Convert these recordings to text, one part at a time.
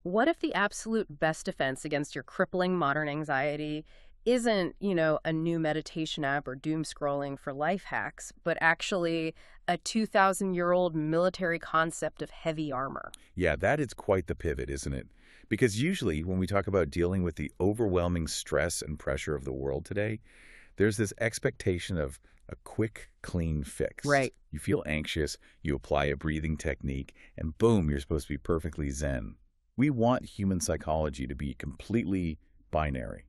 What if the absolute best defense against your crippling modern anxiety isn't, a new meditation app or doom scrolling for life hacks, but actually a 2,000-year-old military concept of heavy armor? Yeah, that is quite the pivot, isn't it? Because usually when we talk about dealing with the overwhelming stress and pressure of the world today, there's this expectation of a quick, clean fix. Right. You feel anxious, you apply a breathing technique, and boom, you're supposed to be perfectly zen. We want human psychology to be completely binary,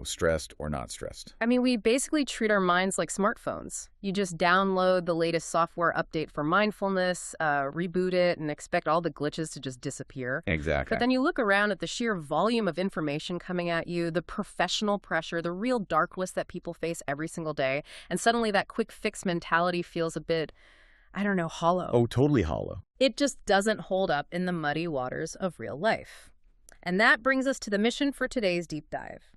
stressed or not stressed. I mean, we basically treat our minds like smartphones. You just download the latest software update for mindfulness, reboot it, and expect all the glitches to just disappear. Exactly. But then you look around at the sheer volume of information coming at you, the professional pressure, the real darkness that people face every single day, and suddenly that quick fix mentality feels a bit, I don't know, hollow. Oh, totally hollow. It just doesn't hold up in the muddy waters of real life. And that brings us to the mission for today's deep dive.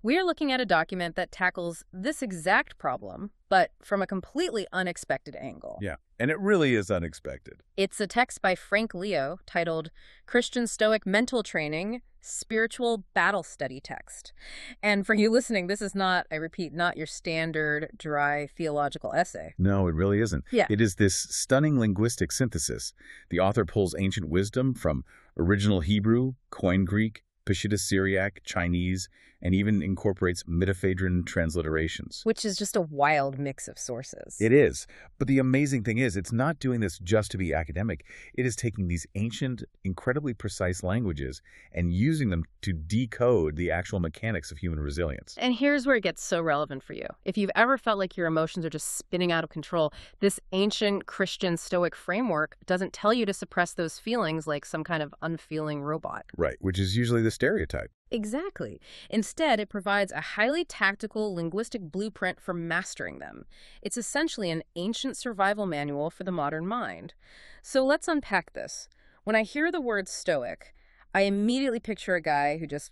We are looking at a document that tackles this exact problem, but from a completely unexpected angle. Yeah, and it really is unexpected. It's a text by Frank Leo titled Christian Stoic Mental Training, Spiritual Battle Study Text. And for you listening, this is not, I repeat, not your standard dry theological essay. No, it really isn't. Yeah. It is this stunning linguistic synthesis. The author pulls ancient wisdom from original Hebrew, Koine Greek, Peshitta Syriac, Chinese, and even incorporates Metaphedron transliterations. Which is just a wild mix of sources. It is. But the amazing thing is, it's not doing this just to be academic. It is taking these ancient, incredibly precise languages and using them to decode the actual mechanics of human resilience. And here's where it gets so relevant for you. If you've ever felt like your emotions are just spinning out of control, this ancient Christian Stoic framework doesn't tell you to suppress those feelings like some kind of unfeeling robot. Right, which is usually the stereotype. Exactly. Instead, it provides a highly tactical linguistic blueprint for mastering them. It's essentially an ancient survival manual for the modern mind. So let's unpack this. When I hear the word stoic, I immediately picture a guy who just,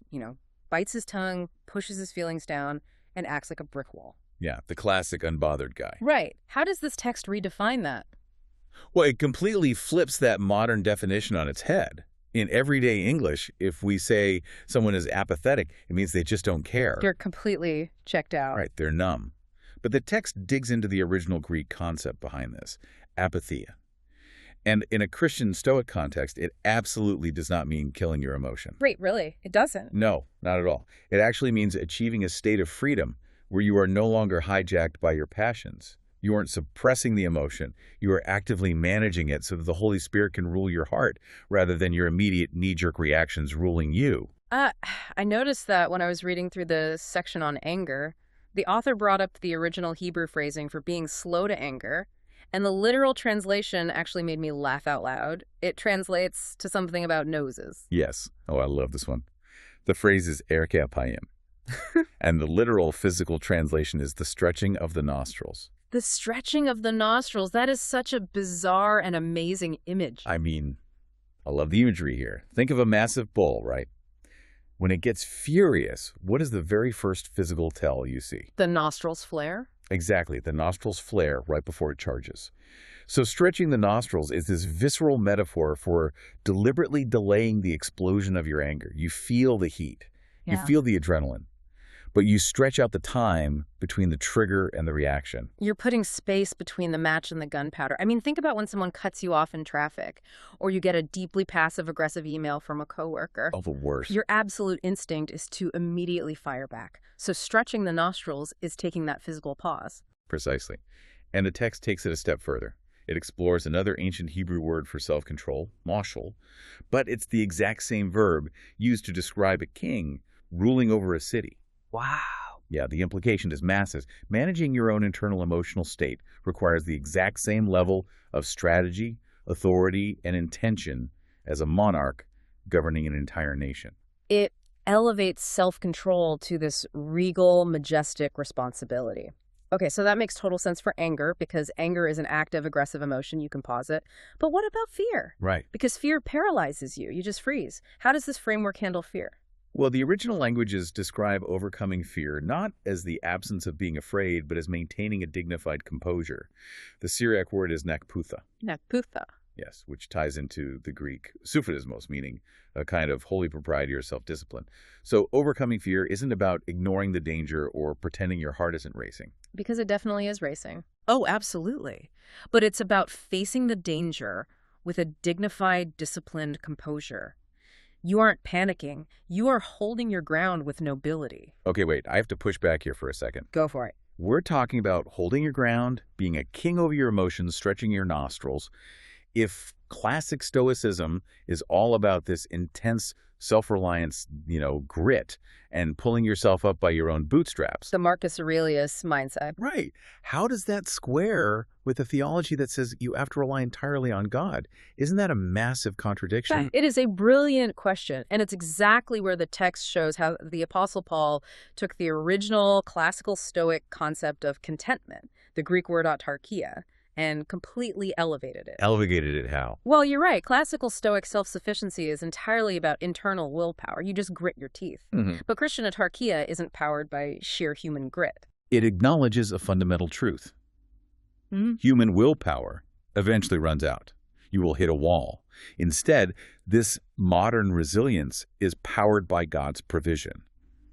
bites his tongue, pushes his feelings down, and acts like a brick wall. Yeah, the classic unbothered guy. Right. How does this text redefine that? Well, it completely flips that modern definition on its head. In everyday English, if we say someone is apathetic, it means they just don't care. You're completely checked out. Right, they're numb. But the text digs into the original Greek concept behind this, apatheia. And in a Christian Stoic context, it absolutely does not mean killing your emotion. Wait, really? It doesn't? No, not at all. It actually means achieving a state of freedom where you are no longer hijacked by your passions. You aren't suppressing the emotion. You are actively managing it so that the Holy Spirit can rule your heart rather than your immediate knee-jerk reactions ruling you. I noticed that when I was reading through the section on anger, the author brought up the original Hebrew phrasing for being slow to anger, and the literal translation actually made me laugh out loud. It translates to something about noses. Yes. Oh, I love this one. The phrase is erke apayim, and the literal physical translation is the stretching of the nostrils. The stretching of the nostrils, that is such a bizarre and amazing image. I mean, I love the imagery here. Think of a massive bull, right? When it gets furious, what is the very first physical tell you see? The nostrils flare? Exactly, the nostrils flare right before it charges. So stretching the nostrils is this visceral metaphor for deliberately delaying the explosion of your anger. You feel the heat. You Yeah. feel the adrenaline. But you stretch out the time between the trigger and the reaction. You're putting space between the match and the gunpowder. I mean, think about when someone cuts you off in traffic, or you get a deeply passive-aggressive email from a coworker. Oh, the worst. Your absolute instinct is to immediately fire back. So stretching the nostrils is taking that physical pause. Precisely. And the text takes it a step further. It explores another ancient Hebrew word for self-control, mashal, but it's the exact same verb used to describe a king ruling over a city. Wow. Yeah, the implication is massive. Managing your own internal emotional state requires the exact same level of strategy, authority, and intention as a monarch governing an entire nation. It elevates self-control to this regal, majestic responsibility. Okay, so that makes total sense for anger, because anger is an active, aggressive emotion. You can pause it. But what about fear? Right. Because fear paralyzes you. You just freeze. How does this framework handle fear? Well, the original languages describe overcoming fear not as the absence of being afraid, but as maintaining a dignified composure. The Syriac word is nakputha. Nakputha. Yes, which ties into the Greek sufismos, meaning a kind of holy propriety or self-discipline. So overcoming fear isn't about ignoring the danger or pretending your heart isn't racing. Because it definitely is racing. Oh, absolutely. But it's about facing the danger with a dignified, disciplined composure. You aren't panicking. You are holding your ground with nobility. Okay, wait, I have to push back here for a second. Go for it. We're talking about holding your ground, being a king over your emotions, stretching your nostrils. If classic Stoicism is all about this intense self-reliance, grit, and pulling yourself up by your own bootstraps. The Marcus Aurelius mindset. Right. How does that square with a theology that says you have to rely entirely on God? Isn't that a massive contradiction? It is a brilliant question, and it's exactly where the text shows how the Apostle Paul took the original classical Stoic concept of contentment, the Greek word autarkia, and completely elevated it. Elevated it how? Well, you're right. Classical Stoic self-sufficiency is entirely about internal willpower. You just grit your teeth. But Christian autarkia isn't powered by sheer human grit. It acknowledges a fundamental truth. Human willpower eventually runs out. You will hit a wall. Instead, this modern resilience is powered by God's provision.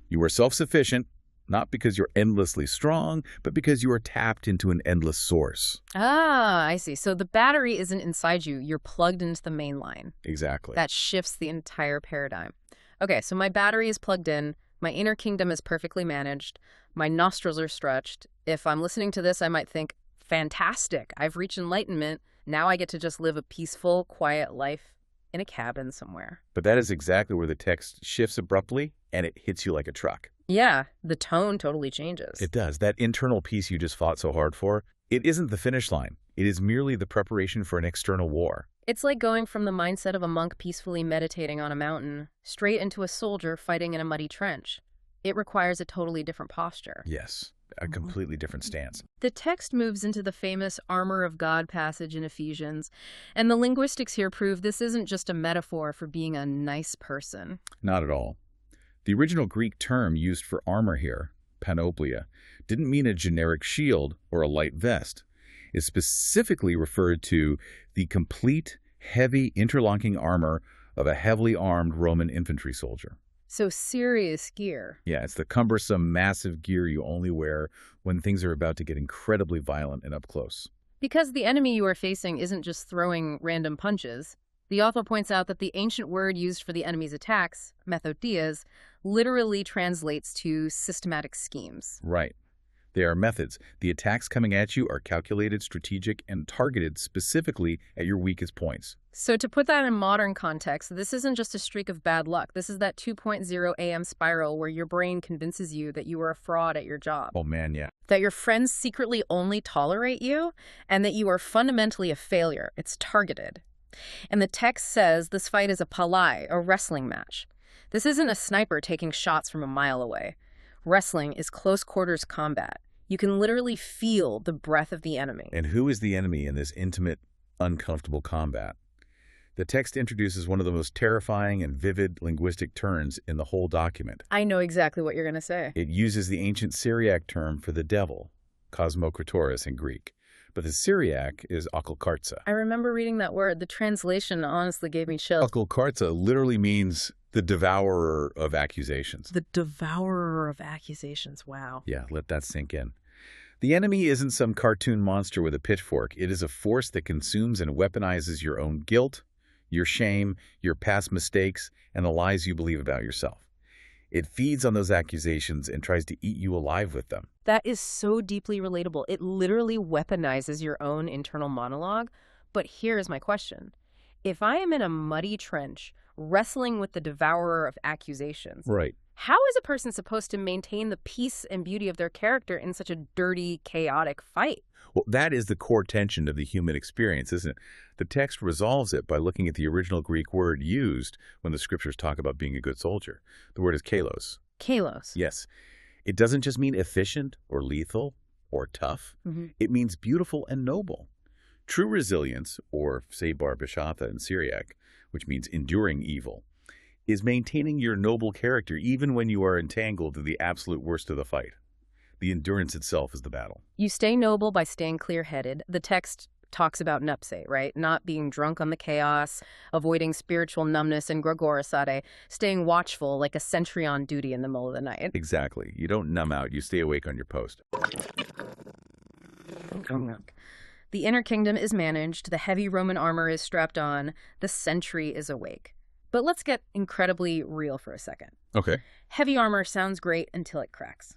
You are self-sufficient, not because you're endlessly strong, but because you are tapped into an endless source. Ah, I see. So the battery isn't inside you. You're plugged into the main line. Exactly. That shifts the entire paradigm. Okay, so my battery is plugged in. My inner kingdom is perfectly managed. My nostrils are stretched. If I'm listening to this, I might think, fantastic, I've reached enlightenment. Now I get to just live a peaceful, quiet life in a cabin somewhere. But that is exactly where the text shifts abruptly, and it hits you like a truck. Yeah, the tone totally changes. It does. That internal peace you just fought so hard for, it isn't the finish line. It is merely the preparation for an external war. It's like going from the mindset of a monk peacefully meditating on a mountain straight into a soldier fighting in a muddy trench. It requires a totally different posture. Yes, a completely different stance. The text moves into the famous armor of God passage in Ephesians, and the linguistics here prove this isn't just a metaphor for being a nice person. Not at all. The original Greek term used for armor here, panoplia, didn't mean a generic shield or a light vest. It specifically referred to the complete, heavy, interlocking armor of a heavily armed Roman infantry soldier. So serious gear. Yeah, it's the cumbersome, massive gear you only wear when things are about to get incredibly violent and up close. Because the enemy you are facing isn't just throwing random punches. The author points out that the ancient word used for the enemy's attacks, methodias, literally translates to systematic schemes. Right. They are methods. The attacks coming at you are calculated, strategic, and targeted specifically at your weakest points. So to put that in modern context, this isn't just a streak of bad luck. This is that 2.0 AM spiral where your brain convinces you that you are a fraud at your job. Oh man, yeah. That your friends secretly only tolerate you, and that you are fundamentally a failure. It's targeted. And the text says this fight is a palai, a wrestling match. This isn't a sniper taking shots from a mile away. Wrestling is close quarters combat. You can literally feel the breath of the enemy. And who is the enemy in this intimate, uncomfortable combat? The text introduces one of the most terrifying and vivid linguistic turns in the whole document. I know exactly what you're going to say. It uses the ancient Syriac term for the devil, kosmokritoris in Greek. But the Syriac is akalkartsa. I remember reading that word. The translation honestly gave me chills. Akalkartsa literally means the devourer of accusations. The devourer of accusations, wow. Yeah, let that sink in. The enemy isn't some cartoon monster with a pitchfork. It is a force that consumes and weaponizes your own guilt, your shame, your past mistakes, and the lies you believe about yourself. It feeds on those accusations and tries to eat you alive with them. That is so deeply relatable. It literally weaponizes your own internal monologue. But here is my question. If I am in a muddy trench wrestling with the devourer of accusations, right, how is a person supposed to maintain the peace and beauty of their character in such a dirty, chaotic fight? Well, that is the core tension of the human experience, isn't it? The text resolves it by looking at the original Greek word used when the scriptures talk about being a good soldier. The word is kalos. Kalos. Yes. It doesn't just mean efficient or lethal or tough. It means beautiful and noble. True resilience, or say bar bishatha in Syriac, which means enduring evil, is maintaining your noble character even when you are entangled in the absolute worst of the fight. The endurance itself is the battle. You stay noble by staying clear-headed. The text talks about nepse, right? Not being drunk on the chaos, avoiding spiritual numbness and gregorosade, staying watchful like a sentry on duty in the middle of the night. Exactly. You don't numb out. You stay awake on your post. The inner kingdom is managed, the heavy Roman armor is strapped on, the sentry is awake. But let's get incredibly real for a second. Okay. Heavy armor sounds great until it cracks.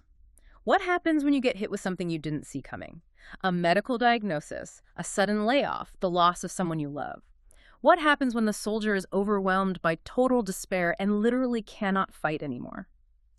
What happens when you get hit with something you didn't see coming? A medical diagnosis, a sudden layoff, the loss of someone you love. What happens when the soldier is overwhelmed by total despair and literally cannot fight anymore?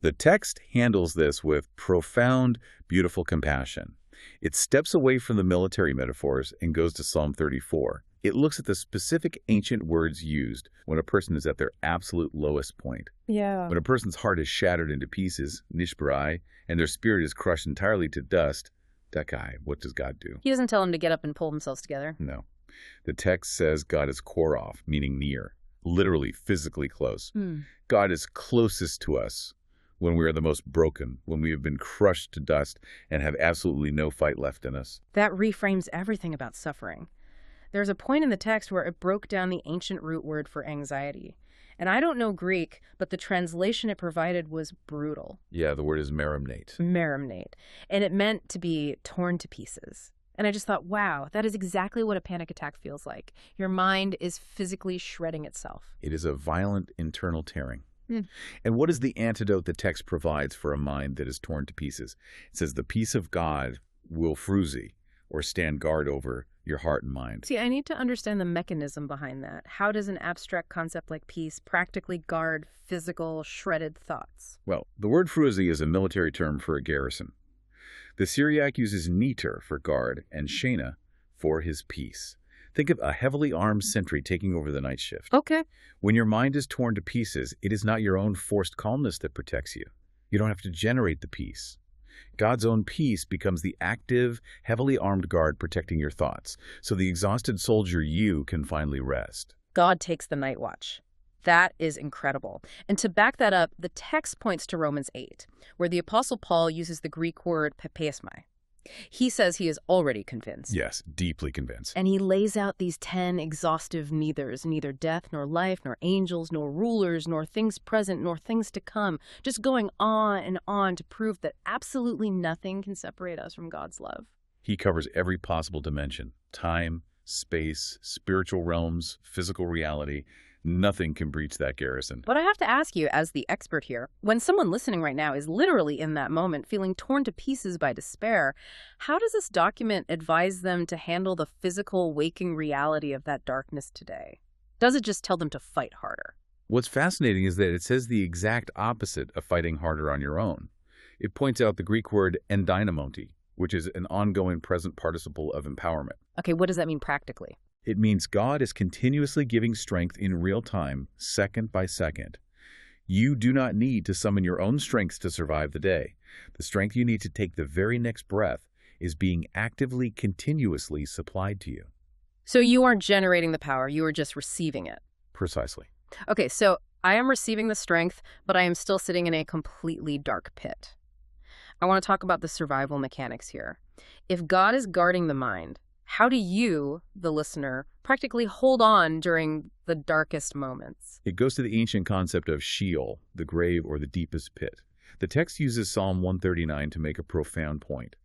The text handles this with profound, beautiful compassion. It steps away from the military metaphors and goes to Psalm 34. It looks at the specific ancient words used when a person is at their absolute lowest point. Yeah. When a person's heart is shattered into pieces, nishbarai, and their spirit is crushed entirely to dust, dakai, what does God do? He doesn't tell him to get up and pull themselves together. No. The text says God is korov, meaning near, literally physically close. God is closest to us when we are the most broken, when we have been crushed to dust and have absolutely no fight left in us. That reframes everything about suffering. There's a point in the text where it broke down the ancient root word for anxiety. And I don't know Greek, but the translation it provided was brutal. Yeah, the word is merimnate. Merimnate. And it meant to be torn to pieces. And I just thought, wow, that is exactly what a panic attack feels like. Your mind is physically shredding itself. It is a violent internal tearing. And what is the antidote the text provides for a mind that is torn to pieces? It says, the peace of God will fruzi, or stand guard over your heart and mind. See, I need to understand the mechanism behind that. How does an abstract concept like peace practically guard physical, shredded thoughts? Well, the word fruzi is a military term for a garrison. The Syriac uses niter for guard and shena for his peace. Think of a heavily armed sentry taking over the night shift. Okay. When your mind is torn to pieces, it is not your own forced calmness that protects you. You don't have to generate the peace. God's own peace becomes the active, heavily armed guard protecting your thoughts, so the exhausted soldier you can finally rest. God takes the night watch. That is incredible. And to back that up, the text points to Romans 8, where the Apostle Paul uses the Greek word pepeismai. He says he is already convinced. Yes, deeply convinced. And he lays out these 10 exhaustive neithers, neither death nor life, nor angels, nor rulers, nor things present, nor things to come, just going on and on to prove that absolutely nothing can separate us from God's love. He covers every possible dimension: time, space, spiritual realms, physical reality. Nothing can breach that garrison. But I have to ask you, as the expert here, when someone listening right now is literally in that moment, feeling torn to pieces by despair, how does this document advise them to handle the physical, waking reality of that darkness today? Does it just tell them to fight harder? What's fascinating is that it says the exact opposite of fighting harder on your own. It points out the Greek word endynamonti, which is an ongoing present participle of empowerment. Okay, what does that mean practically? It means God is continuously giving strength in real time, second by second. You do not need to summon your own strength to survive the day. The strength you need to take the very next breath is being actively, continuously supplied to you. So you aren't generating the power, you are just receiving it. Precisely. Okay, so I am receiving the strength, but I am still sitting in a completely dark pit. I want to talk about the survival mechanics here. If God is guarding the mind, how do you, the listener, practically hold on during the darkest moments? It goes to the ancient concept of Sheol, the grave or the deepest pit. The text uses Psalm 139 to make a profound point.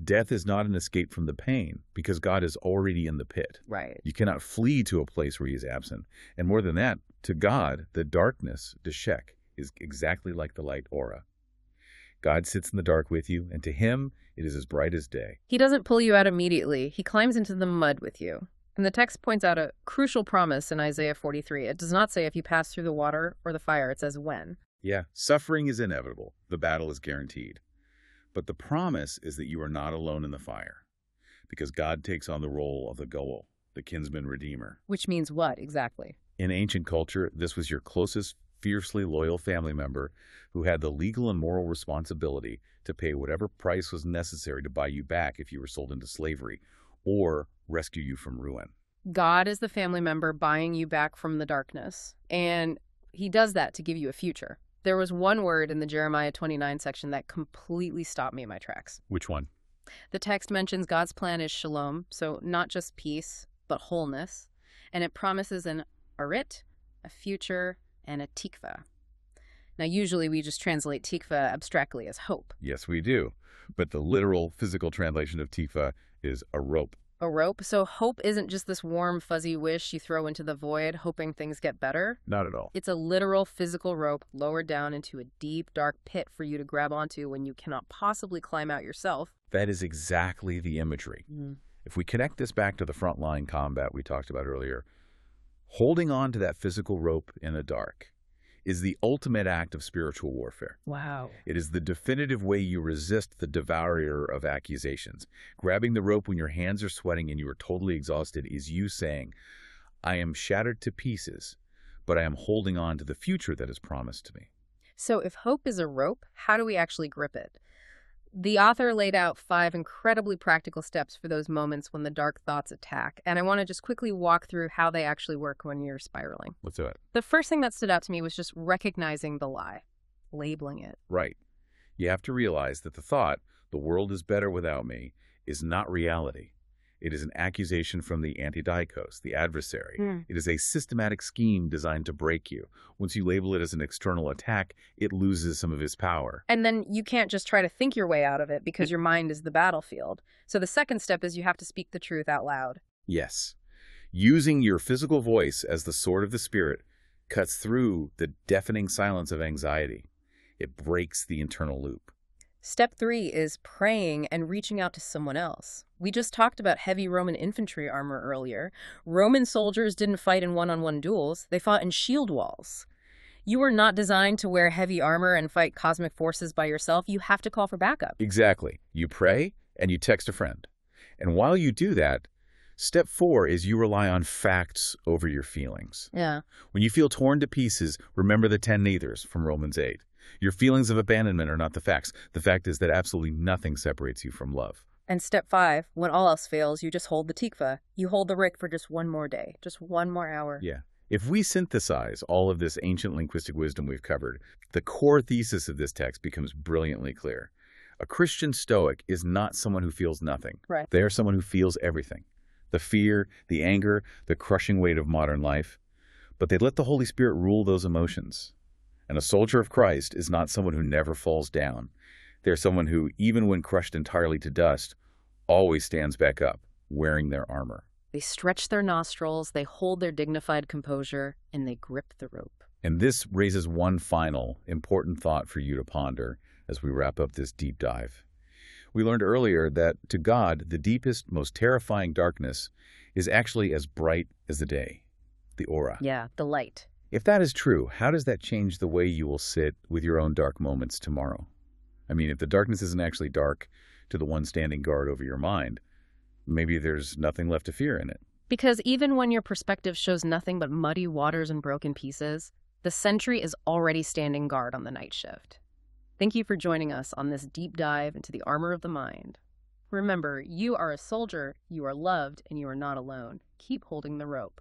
Death is not an escape from the pain because God is already in the pit. Right. You cannot flee to a place where he is absent. And more than that, to God, the darkness, deshek, is exactly like the light aura. God sits in the dark with you, and to him, it is as bright as day. He doesn't pull you out immediately. He climbs into the mud with you. And the text points out a crucial promise in Isaiah 43. It does not say if you pass through the water or the fire. It says when. Yeah, suffering is inevitable. The battle is guaranteed. But the promise is that you are not alone in the fire, because God takes on the role of the Goel, the kinsman redeemer. Which means what exactly? In ancient culture, this was your closest, fiercely loyal family member who had the legal and moral responsibility to pay whatever price was necessary to buy you back if you were sold into slavery or rescue you from ruin. God is the family member buying you back from the darkness, and he does that to give you a future. There was one word in the Jeremiah 29 section that completely stopped me in my tracks. Which one? The text mentions God's plan is shalom, so not just peace, but wholeness. And it promises an arit, a future, and a tikva. Now, usually we just translate tikva abstractly as hope. Yes, we do. But the literal physical translation of tikva is a rope. A rope? So hope isn't just this warm, fuzzy wish you throw into the void, hoping things get better. Not at all. It's a literal physical rope lowered down into a deep, dark pit for you to grab onto when you cannot possibly climb out yourself. That is exactly the imagery. If we connect this back to the frontline combat we talked about earlier, holding on to that physical rope in the dark is the ultimate act of spiritual warfare. Wow. It is the definitive way you resist the devourer of accusations. Grabbing the rope when your hands are sweating and you are totally exhausted is you saying, I am shattered to pieces, but I am holding on to the future that is promised to me. So if hope is a rope, how do we actually grip it? The author laid out 5 incredibly practical steps for those moments when the dark thoughts attack, and I want to just quickly walk through how they actually work when you're spiraling. Let's do it. The first thing that stood out to me was just recognizing the lie, labeling it. Right. You have to realize that the thought, the world is better without me, is not reality. It is an accusation from the antidiakos, the adversary. It is a systematic scheme designed to break you. Once you label it as an external attack, it loses some of its power. And then you can't just try to think your way out of it because your mind is the battlefield. So the second step is you have to speak the truth out loud. Yes. Using your physical voice as the sword of the spirit cuts through the deafening silence of anxiety. It breaks the internal loop. Step 3 is praying and reaching out to someone else. We just talked about heavy Roman infantry armor earlier. Roman soldiers didn't fight in one-on-one duels. They fought in shield walls. You are not designed to wear heavy armor and fight cosmic forces by yourself. You have to call for backup. Exactly. You pray and you text a friend. And while you do that, step 4 is you rely on facts over your feelings. Yeah. When you feel torn to pieces, remember the 10 neithers from Romans 8. Your feelings of abandonment are not the facts. The fact is that absolutely nothing separates you from love. And step 5, when all else fails, you just hold the tikva. You hold the rik for just one more day, just one more hour. Yeah. If we synthesize all of this ancient linguistic wisdom we've covered, the core thesis of this text becomes brilliantly clear. A Christian Stoic is not someone who feels nothing. Right. They are someone who feels everything. The fear, the anger, the crushing weight of modern life. But they let the Holy Spirit rule those emotions. And a soldier of Christ is not someone who never falls down. They're someone who, even when crushed entirely to dust, always stands back up, wearing their armor. They stretch their nostrils, they hold their dignified composure, and they grip the rope. And this raises one final important thought for you to ponder as we wrap up this deep dive. We learned earlier that to God, the deepest, most terrifying darkness is actually as bright as the day, the aura. Yeah, the light. If that is true, how does that change the way you will sit with your own dark moments tomorrow? I mean, if the darkness isn't actually dark to the one standing guard over your mind, maybe there's nothing left to fear in it. Because even when your perspective shows nothing but muddy waters and broken pieces, the sentry is already standing guard on the night shift. Thank you for joining us on this deep dive into the armor of the mind. Remember, you are a soldier, you are loved, and you are not alone. Keep holding the rope.